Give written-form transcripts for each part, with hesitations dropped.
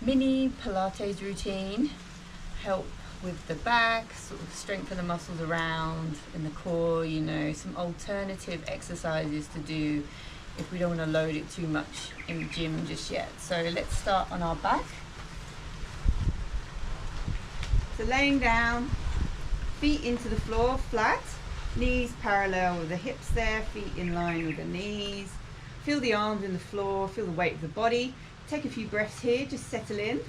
mini Pilates routine, help with the back, sort of strengthen the muscles around in the core, you know, some alternative exercises to do if we don't want to load it too much in the gym just yet. So let's start on our back. So laying down, feet into the floor flat, knees parallel with the hips there, feet in line with the knees. Feel the arms in the floor, feel the weight of the body. Take a few breaths here, just settle in.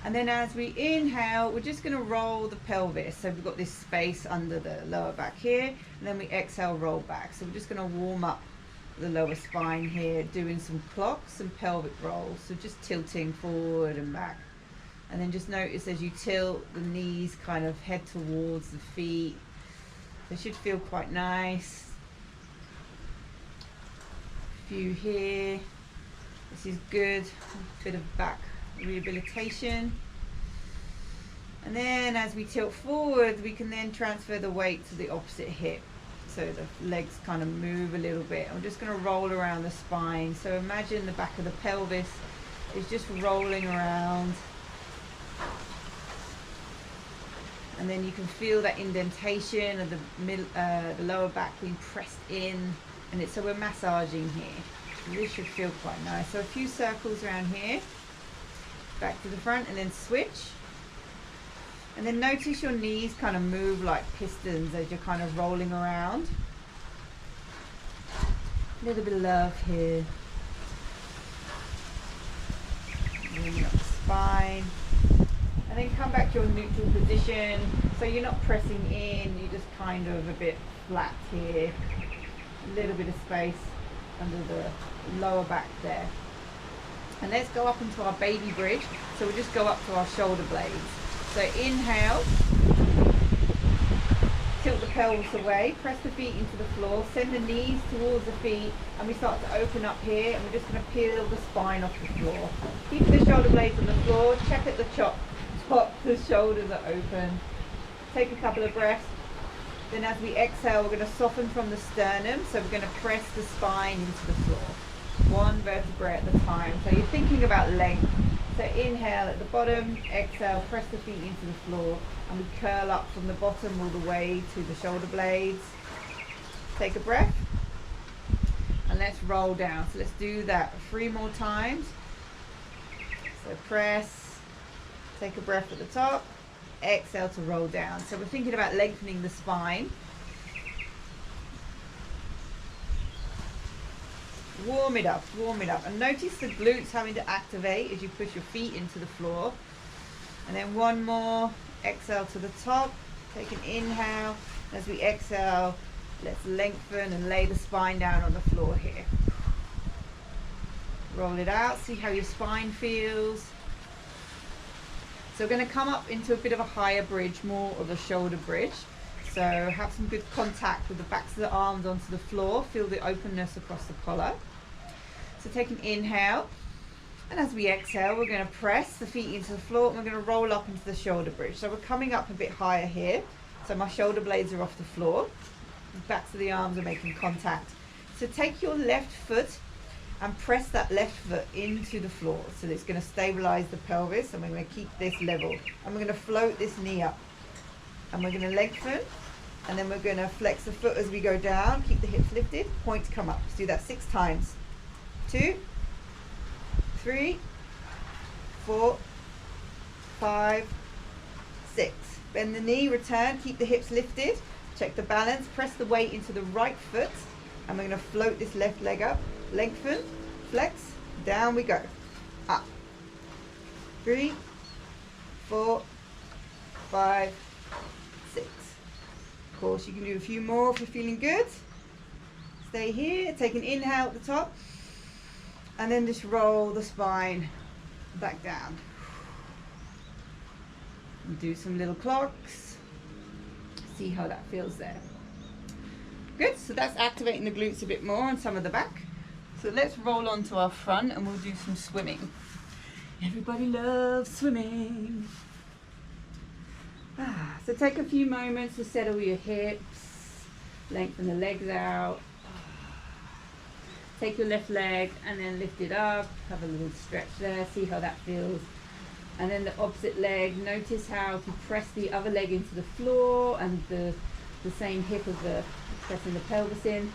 And then as we inhale, we're just going to roll the pelvis. So we've got this space under the lower back here, and then we exhale, roll back. So we're just going to warm up the lower spine here, doing some clocks and pelvic rolls. So just tilting forward and back. And then just notice as you tilt, the knees kind of head towards the feet. They should feel quite nice. A few here. This is good. A bit of back rehabilitation. And then as we tilt forward, we can then transfer the weight to the opposite hip. So the legs kind of move a little bit. I'm just going to roll around the spine. So imagine the back of the pelvis is just rolling around. And then you can feel that indentation of the lower back being pressed in. And so we're massaging here. And this should feel quite nice. So a few circles around here. Back to the front and then switch. And then notice your knees kind of move like pistons as you're kind of rolling around. A little bit of love here. Warming up the spine. And then come back to your neutral position. So you're not pressing in, you're just kind of a bit flat here. A little bit of space under the lower back there. And let's go up into our baby bridge. So we'll just go up to our shoulder blades. So inhale, tilt the pelvis away, press the feet into the floor, send the knees towards the feet, and we start to open up here, and we're just going to peel the spine off the floor. Keep the shoulder blades on the floor, check at the top, the shoulders are open. Take a couple of breaths. Then as we exhale, we're going to soften from the sternum, so we're going to press the spine into the floor. One vertebrae at a time. So you're thinking about length. So inhale at the bottom, exhale, press the feet into the floor, and we curl up from the bottom all the way to the shoulder blades. Take a breath, and let's roll down. So let's do that 3 more times. So press, take a breath at the top, exhale to roll down. So we're thinking about lengthening the spine. Warm it up, and notice the glutes having to activate as you push your feet into the floor. And then one more, exhale to the top, take an inhale. As we exhale, let's lengthen and lay the spine down on the floor here. Roll it out, see how your spine feels. So we're going to come up into a bit of a higher bridge, more of a shoulder bridge. So have some good contact with the backs of the arms onto the floor. Feel the openness across the collar. So take an inhale. And as we exhale, we're going to press the feet into the floor and we're going to roll up into the shoulder bridge. So we're coming up a bit higher here. So my shoulder blades are off the floor. The backs of the arms are making contact. So take your left foot and press that left foot into the floor. So it's going to stabilize the pelvis, and we're going to keep this level. And we're going to float this knee up. And we're going to lengthen, and then we're going to flex the foot as we go down, keep the hips lifted, point to come up. Let's do that 6 times. 2, 3, 4, 5, 6. Bend the knee, return, keep the hips lifted, check the balance, press the weight into the right foot, and we're going to float this left leg up, lengthen, flex, down we go, up. 3, 4, 5, 6. Of course, you can do a few more if you're feeling good. Stay here, take an inhale at the top, and then just roll the spine back down. And do some little clocks. See how that feels there. Good, so that's activating the glutes a bit more and some of the back. So let's roll onto our front and we'll do some swimming. Everybody loves swimming. So take a few moments to settle your hips, lengthen the legs out. Take your left leg and then lift it up, have a little stretch there, see how that feels. And then the opposite leg, notice how to press the other leg into the floor and the same hip of the pressing the pelvis in.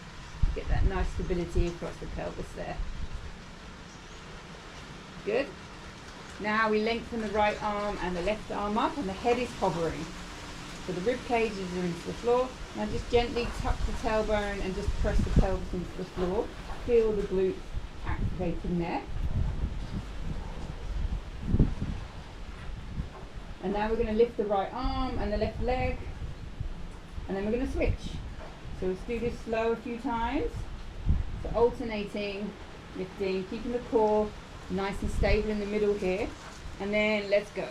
Get that nice stability across the pelvis there. Good. Now we lengthen the right arm and the left arm up, and the head is hovering. So the rib cages are into the floor. Now just gently tuck the tailbone and just press the pelvis into the floor. Feel the glutes activating there. And now we're going to lift the right arm and the left leg, and then we're going to switch. So let's do this slow a few times. So alternating, lifting, keeping the core nice and stable in the middle here, and then let's go.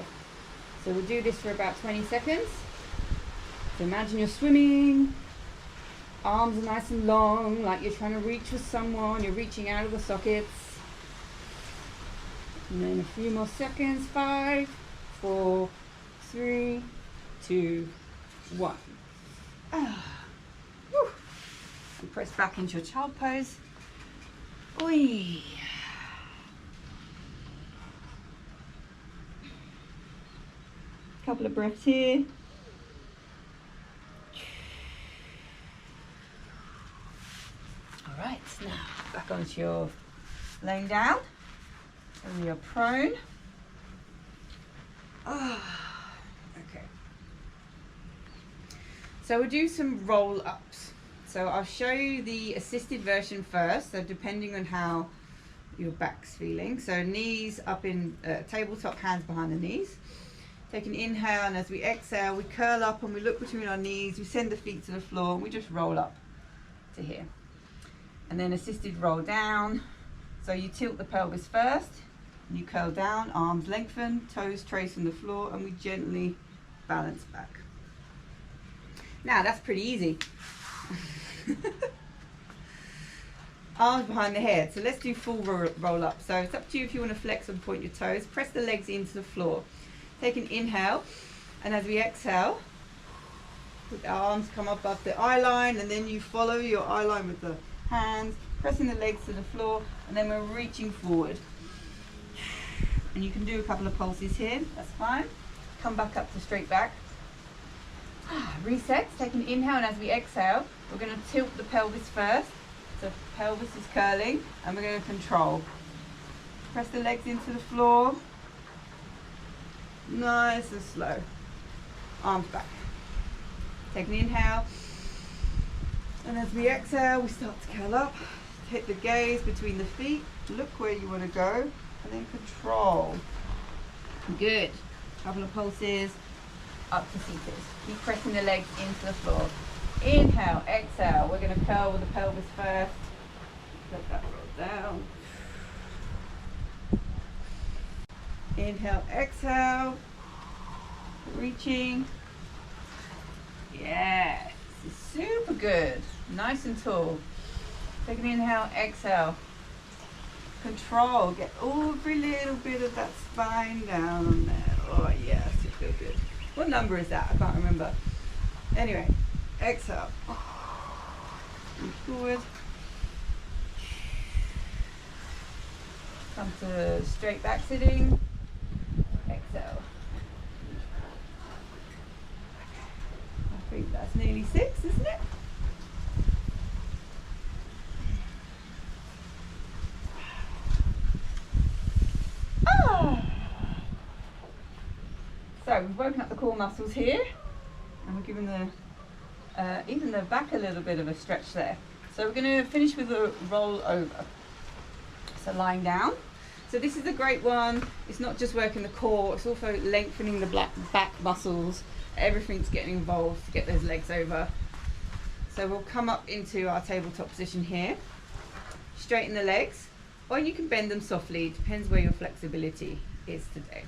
So we'll do this for about 20 seconds. So imagine you're swimming, arms are nice and long, like you're trying to reach for someone, you're reaching out of the sockets. And then a few more seconds, 5, 4, 3, 2, 1. And press back into your child pose. Oi. Couple of breaths here. All right, now back onto your laying down, and you're prone. Okay. So we'll do some roll ups. So I'll show you the assisted version first. So depending on how your back's feeling. So knees up in tabletop, hands behind the knees. Take an inhale, and as we exhale, we curl up and we look between our knees. We send the feet to the floor, and we just roll up to here. And then assisted roll down. So you tilt the pelvis first, and you curl down, arms lengthen, toes trace on the floor, and we gently balance back. Now that's pretty easy. Arms behind the head. So let's do full roll up. So it's up to you if you want to flex and point your toes. Press the legs into the floor. Take an inhale, and as we exhale, the arms come up above the eye line, and then you follow your eye line with the hands, pressing the legs to the floor, and then we're reaching forward. And you can do a couple of pulses here, that's fine. Come back up to straight back. Reset, take an inhale, and as we exhale, we're going to tilt the pelvis first. So pelvis is curling, and we're going to control. Press the legs into the floor. Nice and slow. Arms back. Take an inhale. And as we exhale, we start to curl up. Take the gaze between the feet. Look where you want to go. And then control. Good. Couple of pulses. Up to seated. Keep pressing the legs into the floor. Inhale, exhale. We're going to curl with the pelvis first. Let that roll down. Inhale, exhale. Reaching. Yes, this is super good. Nice and tall. Take an inhale, exhale. Control. Get every little bit of that spine down there. Oh yes, you feel good. What number is that? I can't remember. Anyway, exhale. Move forward. Come to straight back sitting. Exhale. I think that's nearly 6, isn't it? So we've woken up the core muscles here, and we're giving the even the back a little bit of a stretch there. So we're going to finish with a roll over. So lying down. So this is a great one. It's not just working the core, it's also lengthening the back muscles. Everything's getting involved to get those legs over. So we'll come up into our tabletop position here. Straighten the legs, or you can bend them softly. It depends where your flexibility is today.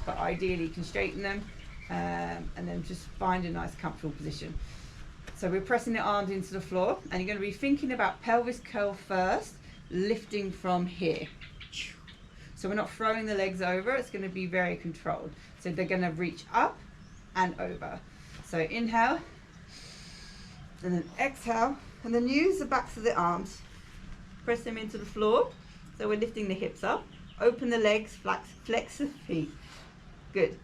But ideally you can straighten them and then just find a nice comfortable position. So we're pressing the arms into the floor, and you're going to be thinking about pelvis curl first, lifting from here. So we're not throwing the legs over, it's going to be very controlled. So they're going to reach up and over. So inhale, and then exhale, and then use the backs of the arms Press them into the floor. So we're lifting the hips up. Open the legs, flex the feet. Good.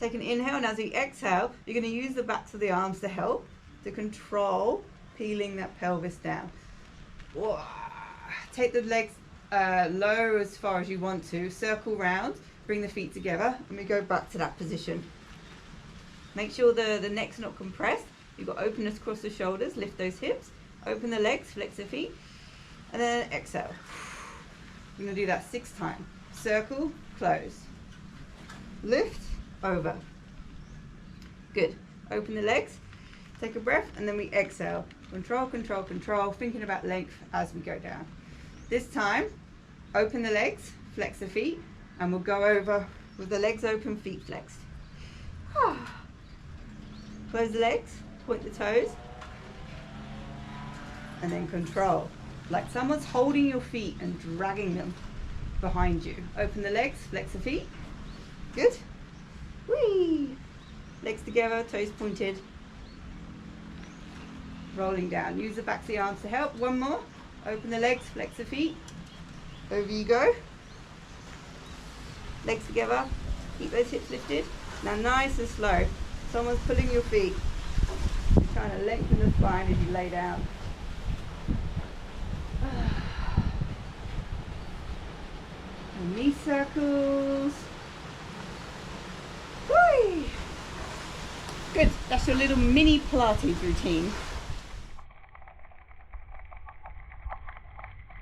Take an inhale, and as you exhale, you're going to use the backs of the arms to help, to control peeling that pelvis down. Whoa. Take the legs low as far as you want to. Circle round, bring the feet together, and we go back to that position. Make sure the neck's not compressed. You've got openness across the shoulders, lift those hips, open the legs, flex the feet, and then exhale. We're going to do that 6 times. Circle, close. Lift, over. Good. Open the legs, take a breath, and then we exhale. Control, control, control, thinking about length as we go down. This time, open the legs, flex the feet, and we'll go over with the legs open, feet flexed. Close the legs, point the toes, and then control. Like someone's holding your feet and dragging them behind you. Open the legs, flex the feet. Good. Whee! Legs together, toes pointed. Rolling down. Use the backs of the arms to help. One more. Open the legs, flex the feet. Over you go. Legs together. Keep those hips lifted. Now nice and slow. Someone's pulling your feet. You're trying to lengthen the spine as you lay down. And knee circles. Whee! Good. That's your little mini Pilates routine.